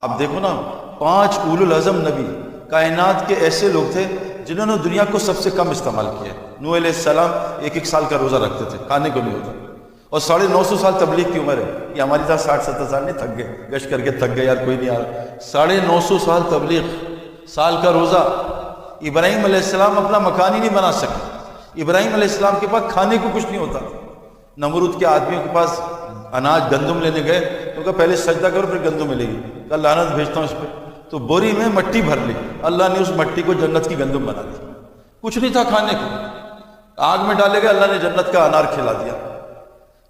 اب دیکھو نا، 5 اولو العزم نبی کائنات کے ایسے لوگ تھے جنہوں نے دنیا کو سب سے کم استعمال کیا۔ نوح علیہ السلام 1 سال کا روزہ رکھتے تھے، کھانے کو نہیں ہوتا، اور 950 سال تبلیغ کی عمر ہے۔ یہ ہماری طرح 60-70 سال نہیں، تھک گئے گشت کر کے، تھک گئے یار کوئی نہیں آ رہا۔ 950 سال تبلیغ، سال کا روزہ۔ ابراہیم علیہ السلام اپنا مکان ہی نہیں بنا سکے، ابراہیم علیہ السلام کے پاس کھانے کو کچھ نہیں ہوتا۔ نمرود کے آدمیوں کے پاس اناج گندم لینے گئے تو کہا پہلے سجدہ کرو پھر گندم ملے گی، کہا لعنت بھیجتا ہوں اس پہ، تو بوری میں مٹی بھر لی، اللہ نے اس مٹی کو جنت کی گندم بنا دی۔ کچھ نہیں تھا کھانے کو، آگ میں ڈالے گئے، اللہ نے جنت کا انار کھلا دیا۔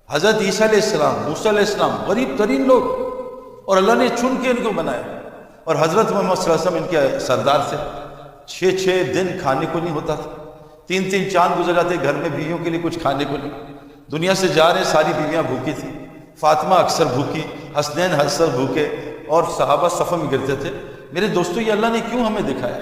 حضرت عیسیٰ علیہ السلام، موسیٰ علیہ السلام، غریب ترین لوگ، اور اللہ نے چن کے ان کو بنایا۔ اور حضرت محمد صلی اللہ علیہ وسلم ان کے سردار سے 6 دن کھانے کو نہیں ہوتا تھا، 3 چاند گزر جاتے گھر میں، بیویوں کے لیے کچھ کھانے کو نہیں۔ دنیا سے جا رہے ساری بیویاں بھوکی تھیں، فاطمہ اکثر بھوکی، حسنین اکثر بھوکے، اور صحابہ صف میں گرتے تھے۔ میرے دوستو، یہ اللہ نے کیوں ہمیں دکھایا؟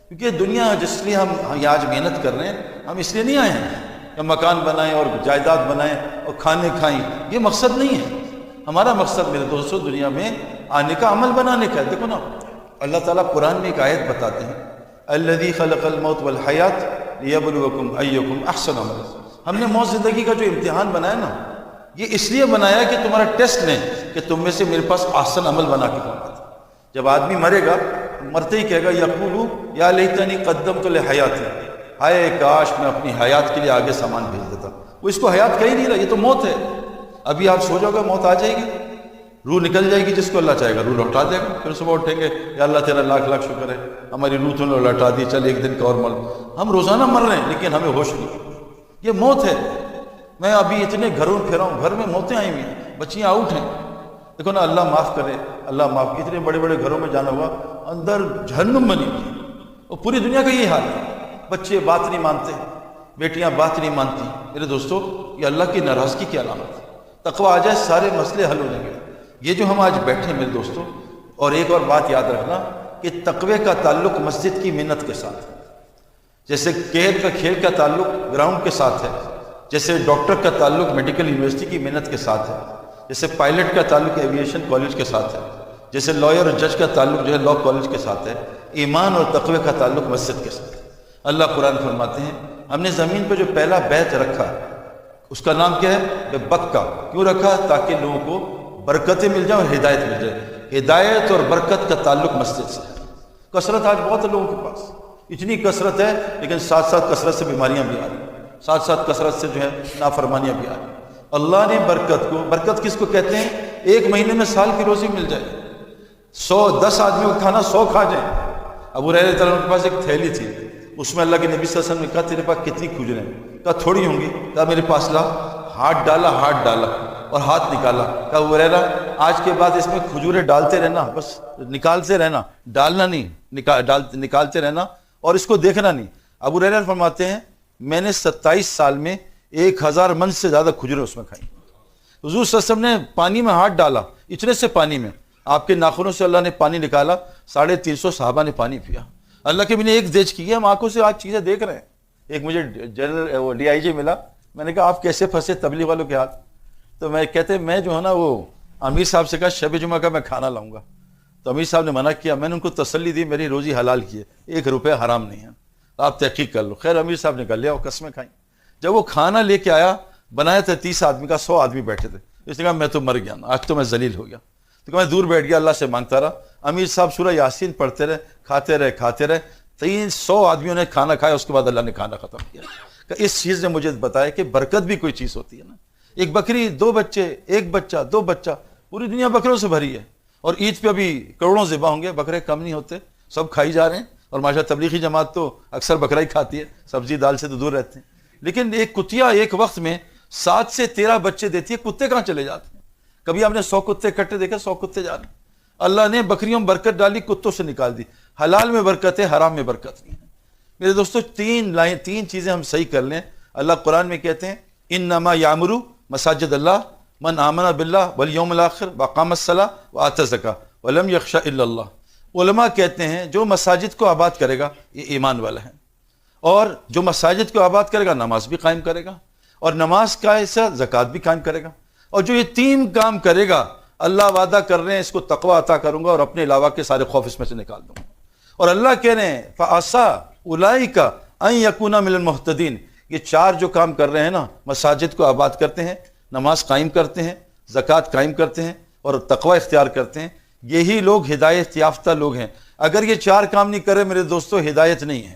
کیونکہ دنیا جس لیے ہم یہ آج محنت کر رہے ہیں، ہم اس لیے نہیں آئے ہیں کہ مکان بنائیں اور جائیداد بنائیں اور کھانے کھائیں، یہ مقصد نہیں ہے۔ ہمارا مقصد میرے دوستو دنیا میں آنے کا، عمل بنانے کا ہے۔ دیکھو نا، اللہ تعالیٰ قرآن میں ایک آیت بتاتے ہیں، الذی خلق الموت والحیات لیبلوکم ایکم احسن عملا۔ ہم نے موت زندگی کا جو امتحان بنایا نا، یہ اس لیے بنایا کہ تمہارا ٹیسٹ لیں کہ تم میں سے میرے پاس احسن عمل بنا کے پہنچا تھا۔ جب آدمی مرے گا، مرتے ہی کہے گا یقول یا لیتنی قدمت لحیاتی، ہائے کاش میں اپنی حیات کے لیے آگے سامان بھیج دیتا۔ وہ اس کو حیات کہہ ہی نہیں رہا، یہ تو موت ہے۔ ابھی آپ سو جاؤ گے، موت آ جائے گی، روح نکل جائے گی، جس کو اللہ چاہے گا روح لوٹا دے گا۔ پھر صبح اٹھیں گے، یا اللہ تیرا لاکھ لاکھ شکر ہے، ہماری روح تو نے لوٹا دی، چل ایک دن کا اور مر۔ ہم روزانہ مر رہے ہیں لیکن ہمیں ہوش نہیں، یہ موت ہے۔ میں ابھی اتنے گھروں پھرا ہوں، گھر میں موتیں آئی ہوئی ہیں، بچیاں آؤٹ ہیں۔ دیکھو نا، اللہ معاف کرے، اللہ معاف۔ اتنے بڑے بڑے گھروں میں جانا ہوا، اندر جہنم بنی ہوئی ہے، اور پوری دنیا کا یہ حال ہے۔ بچے بات نہیں مانتے، بیٹیاں بات نہیں مانتی۔ میرے دوستو، یہ اللہ کی ناراضگی کی علامت ہے۔ تقویٰ آ جائے، سارے مسئلے حل ہو جائیں گے۔ یہ جو ہم آج بیٹھے ہیں میرے دوستو، اور ایک اور بات یاد رکھنا کہ تقوی کا تعلق مسجد کی محنت کے ساتھ ہے، جیسے قید کا کھیل کا تعلق گراؤنڈ کے ساتھ ہے، جیسے ڈاکٹر کا تعلق میڈیکل یونیورسٹی کی محنت کے ساتھ ہے، جیسے پائلٹ کا تعلق ایویشن کالج کے ساتھ ہے، جیسے لائر اور جج کا تعلق جو ہے لاء کالج کے ساتھ ہے، ایمان اور تقوی کا تعلق مسجد کے ساتھ ہے۔ اللہ قرآن فرماتے ہیں، ہم نے زمین پہ جو پہلا بیت رکھا اس کا نام کیا ہے؟ بکہ۔ کیوں رکھا؟ تاکہ لوگوں کو برکتیں مل جائیں اور ہدایت مل جائے۔ ہدایت اور برکت کا تعلق مسجد سے ہے۔ کثرت آج بہت لوگوں کے پاس، اتنی کثرت ہے، لیکن ساتھ ساتھ کثرت سے بیماریاں بھی آ رہی ہیں، ساتھ ساتھ کثرت سے جو ہے نافرمانیاں بھی آ رہی ہیں۔ اللہ نے برکت کس کو کہتے ہیں؟ 1 مہینے میں سال کی روزی مل جائے، 10 آدمیوں کا کھانا 100 کھا جائیں۔ ابو ہریرہ رضی اللہ عنہ کے پاس ایک تھیلی تھی، اس میں اللہ کے نبی صلی اللہ علیہ وسلم نے کہا تیرے پاس کتنی کھجوریں ہیں؟ کہا تھوڑی ہوں گی۔ کہا میرے پاس لا، ہاتھ ڈالا اور ہاتھ نکالا۔ کہا ابو ہریرہ آج کے بعد اس میں کھجوریں ڈالتے رہنا، بس نکالتے رہنا، ڈالنا نہیں، نکالتے رہنا، اور اس کو دیکھنا نہیں۔ ابو ہریرہ فرماتے ہیں میں نے 27 سال میں 1000 من سے زیادہ کھجوریں اس میں کھائیں۔ حضور صلی اللہ علیہ وسلم نے پانی میں ہاتھ ڈالا، اتنے سے پانی میں آپ کے ناخنوں سے اللہ نے پانی نکالا، 350 صحابہ نے پانی پیا۔ اللہ کے بھی نے ایک دیج کی ہے، ہم آنکھوں سے آج چیزیں دیکھ رہے ہیں۔ ایک مجھے جنرل DIG ملا، میں نے کہا آپ کیسے پھنسے تبلیغ والوں کے ہاتھ؟ تو میں کہتے میں جو ہے نا وہ امیر صاحب سے کہا شب جمعہ کا میں کھانا لاؤں گا، تو امیر صاحب نے منع کیا۔ میں نے ان کو تسلی دی میری روزی حلال کی ہے، 1 روپے حرام نہیں ہے، آپ تحقیق کر لو۔ خیر امیر صاحب نے کہا لے آؤ، قسمیں کھائیں۔ جب وہ کھانا لے کے آیا، بنایا تھا 30 آدمی کا، 100 آدمی بیٹھے تھے۔ اس نے کہا میں تو مر گیا نا، آج تو میں ذلیل ہو گیا۔ تو کہ میں دور بیٹھ گیا، اللہ سے مانگتا رہا۔ امیر صاحب سورہ یاسین پڑھتے رہے، کھاتے رہے۔ 300 آدمیوں نے کھانا کھایا، اس کے بعد اللہ نے کھانا ختم کیا۔ کہ اس چیز نے مجھے بتایا کہ برکت بھی کوئی چیز ہوتی ہے نا۔ ایک بکری، 2 بچے، 1 بچہ، 2 بچہ، پوری دنیا بکروں سے بھری ہے، اور عید پہ ابھی کروڑوں ذبح ہوں گے، بکرے کم نہیں ہوتے، سب کھائی جا رہے ہیں۔ اور ماشاء تبلیغی جماعت تو اکثر بکرا ہی کھاتی ہے، سبزی دال سے تو دور رہتے ہیں۔ لیکن ایک کتیا ایک وقت میں 7 سے 13 بچے دیتی ہے، کتے کہاں چلے جاتے ہیں؟ کبھی آپ نے 100 کتے اکٹھے دیکھے؟ 100 کتے جا رہے ہیں۔ اللہ نے بکریوں میں برکت ڈالی، کتوں سے نکال دی۔ حلال میں برکت ہے، حرام میں برکت نہیں ہے۔ میرے دوستو، 3 چیزیں ہم صحیح کر لیں۔ اللہ قرآن میں کہتے ہیں انما یعمر مساجد اللہ من آمن باللہ والیوم الآخر واقام الصلاۃ وآتى الزکاۃ ولم یخش الا اللہ۔ علماء کہتے ہیں جو مساجد کو آباد کرے گا یہ ایمان والا ہے، اور جو مساجد کو آباد کرے گا نماز بھی قائم کرے گا، اور نماز کا ایسا زکوٰۃ بھی قائم کرے گا، اور جو یہ 3 کام کرے گا اللہ وعدہ کر رہے ہیں اس کو تقوی عطا کروں گا اور اپنے علاوہ کے سارے خوف اس میں سے نکال دوں گا. اور اللہ کہہ رہے ہیں فَعَسَىٰ أُولَٰئِكَ أَن يَكُونَ مِنَ الْمُهْتَدِينَ. یہ چار جو کام کر رہے ہیں نا، مساجد کو آباد کرتے ہیں، نماز قائم کرتے ہیں، زکوٰۃ قائم کرتے ہیں اور تقوی اختیار کرتے ہیں، یہی لوگ ہدایت یافتہ لوگ ہیں. اگر یہ چار کام نہیں کرے میرے دوستو، ہدایت نہیں ہے.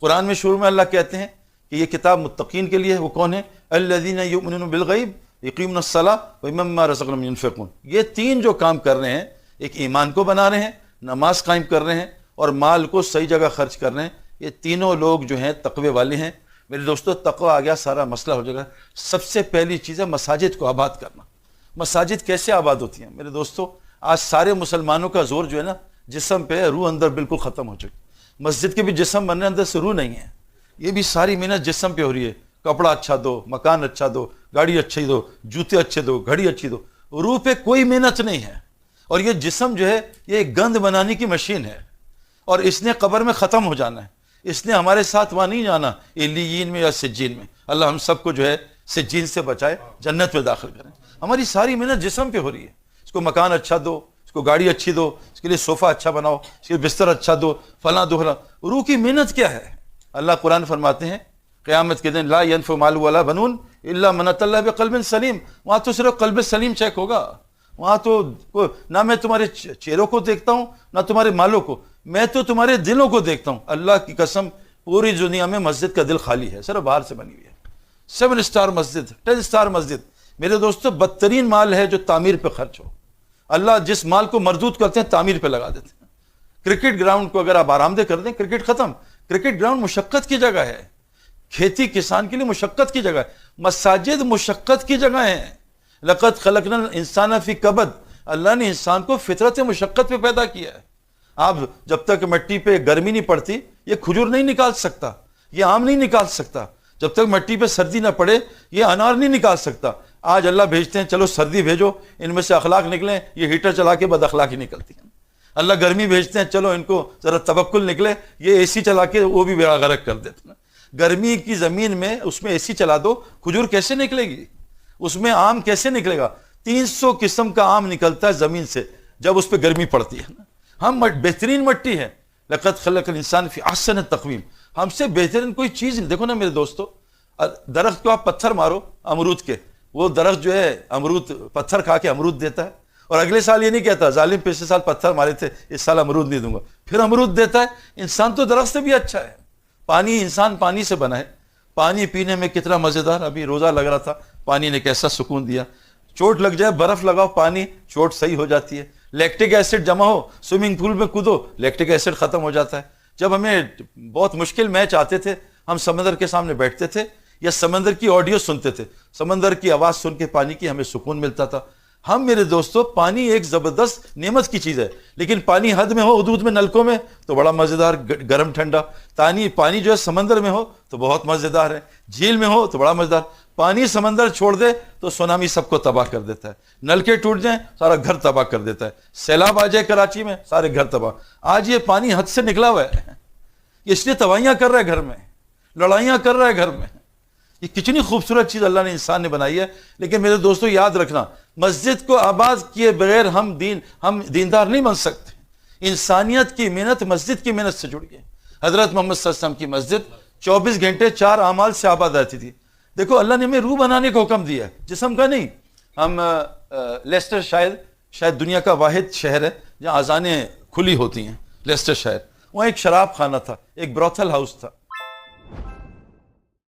قرآن میں شروع میں اللہ کہتے ہیں کہ یہ کتاب متقین کے لیے ہے. وہ کون ہے؟ الذین یؤمنون بالغیب یقیمون الصلاۃ ومما رزقناہم ینفقون. یہ تین جو کام کر رہے ہیں، ایک ایمان کو بنا رہے ہیں، نماز قائم کر رہے ہیں اور مال کو صحیح جگہ خرچ کر رہے ہیں، یہ تینوں لوگ جو ہیں تقوی والے ہیں. میرے دوستو تقوی آ گیا سارا مسئلہ ہو جائے گا. سب سے پہلی چیز ہے مساجد کو آباد کرنا. مساجد کیسے آباد ہوتی ہیں میرے دوستو؟ آج سارے مسلمانوں کا زور جو ہے نا جسم پہ ہے، روح اندر بالکل ختم ہو چکی. مسجد کے بھی جسم بننے، اندر سے روح نہیں ہے. یہ بھی ساری محنت جسم پہ ہو رہی ہے. کپڑا اچھا دو، مکان اچھا دو، گاڑی اچھی دو، جوتے اچھے دو، گھڑی اچھی دو. روح پہ کوئی محنت نہیں ہے. اور یہ جسم جو ہے یہ ایک گند بنانے کی مشین ہے اور اس نے قبر میں ختم ہو جانا ہے. اس نے ہمارے ساتھ وہاں نہیں جانا علیین میں یا سجین میں. اللہ ہم سب کو جو ہے سجین سے بچائے، جنت میں داخل کریں. ہماری ساری محنت جسم پہ ہو رہی ہے. اس کو مکان اچھا دو، اس کو گاڑی اچھی دو، اس کے لیے صوفہ اچھا بناؤ، اس کے لیے بستر اچھا دو، فلاں دو فلاں. روح کی محنت کیا ہے؟ اللہ قرآن فرماتے ہیں قیامت کے دن لا ینفع مال ولا بنون الا من اتى الله بقلب سلیم. وہاں تو صرف قلب سلیم چیک ہوگا. وہاں تو نہ میں تمہارے چہروں کو دیکھتا ہوں نہ تمہارے مالوں کو، میں تو تمہارے دلوں کو دیکھتا ہوں. اللہ کی قسم پوری دنیا میں مسجد کا دل خالی ہے، صرف باہر سے بنی ہوئی ہے. 7 اسٹار مسجد، 10 اسٹار مسجد. میرے دوستو بدترین مال ہے جو تعمیر پہ خرچ ہو. اللہ جس مال کو مردود کرتے ہیں تعمیر پہ لگا دیتے ہیں. کرکٹ گراؤنڈ کو اگر آپ آرام دہ کر دیں، کرکٹ ختم. کرکٹ گراؤنڈ مشقت کی جگہ ہے، کھیتی کسان کے لیے مشقت کی جگہ ہے. مساجد مشقت کی جگہ ہیں. لقد خلقنا الانسان فی کبد. اللہ نے انسان کو فطرت مشقت پہ پیدا کیا ہے. آپ جب تک مٹی پہ گرمی نہیں پڑتی یہ کھجور نہیں نکال سکتا، یہ آم نہیں نکال سکتا. جب تک مٹی پہ سردی نہ پڑے یہ انار نہیں نکال سکتا. آج اللہ بھیجتے ہیں چلو سردی بھیجو، ان میں سے اخلاق نکلیں، یہ ہیٹر چلا کے بد اخلاقی نکلتی ہیں. اللہ گرمی بھیجتے ہیں چلو ان کو ذرا توکل نکلے، یہ اے سی چلا کے وہ بھی بیڑا غرق کر دیتے ہیں. گرمی کی زمین میں اس میں اے سی چلا دو، کھجور کیسے نکلے گی؟ اس میں آم کیسے نکلے گا؟ 300 قسم کا آم نکلتا ہے زمین سے جب اس پہ گرمی پڑتی ہے. ہم بہترین مٹی ہے. لقد خلق الانسان فی احسن تقویم. ہم سے بہترین کوئی چیز نہیں. دیکھو نا میرے دوستو، درخت کو آپ پتھر مارو امرود کے، وہ درخت جو ہے امرود پتھر کھا کے امرود دیتا ہے اور اگلے سال یہ نہیں کہتا ظالم پچھلے سال پتھر مارے تھے اس سال امرود نہیں دوں گا، پھر امرود دیتا ہے. انسان تو درخت سے بھی اچھا ہے. پانی، انسان پانی سے بنا ہے. پانی پینے میں کتنا مزیدار. ابھی روزہ لگ رہا تھا، پانی نے کیسا سکون دیا. چوٹ لگ جائے برف لگاؤ پانی، چوٹ صحیح ہو جاتی ہے. لیکٹک ایسڈ جمع ہو، سوئمنگ پول میں کودو، لیکٹک ایسڈ ختم ہو جاتا ہے. جب ہمیں بہت مشکل میچ آتے تھے ہم سمندر کے سامنے بیٹھتے تھے یا سمندر کی آڈیو سنتے تھے. سمندر کی آواز سن کے پانی کی ہمیں سکون ملتا تھا. ہم میرے دوستو پانی ایک زبردست نعمت کی چیز ہے، لیکن پانی حد میں ہو، حدود میں، نلکوں میں تو بڑا مزیدار گرم ٹھنڈا. پانی جو ہے سمندر میں ہو تو بہت مزیدار ہے، جھیل میں ہو تو بڑا مزیدار. پانی سمندر چھوڑ دے تو سونامی سب کو تباہ کر دیتا ہے. نلکے ٹوٹ جائیں سارا گھر تباہ کر دیتا ہے. سیلاب آ جائے کراچی میں سارے گھر تباہ. آج یہ پانی حد سے نکلا ہوا ہے، اس لیے تباہیاں کر رہا ہے گھر میں، لڑائیاں کر رہا ہے گھر میں. یہ کتنی خوبصورت چیز اللہ نے انسان نے بنائی ہے. لیکن میرے دوستو یاد رکھنا، مسجد کو آباد کیے بغیر ہم دیندار نہیں بن سکتے. انسانیت کی محنت مسجد کی محنت سے جڑی ہے. حضرت محمد صلی اللہ علیہ وسلم کی مسجد 24 گھنٹے 4 اعمال سے آباد رہتی تھی. دیکھو اللہ نے ہمیں روح بنانے کا حکم دیا ہے، جسم کا نہیں. ہم لیسٹر شاید دنیا کا واحد شہر ہے جہاں اذانیں کھلی ہوتی ہیں. لیسٹر شہر، وہاں ایک شراب خانہ تھا، ایک بروتھل ہاؤس تھا.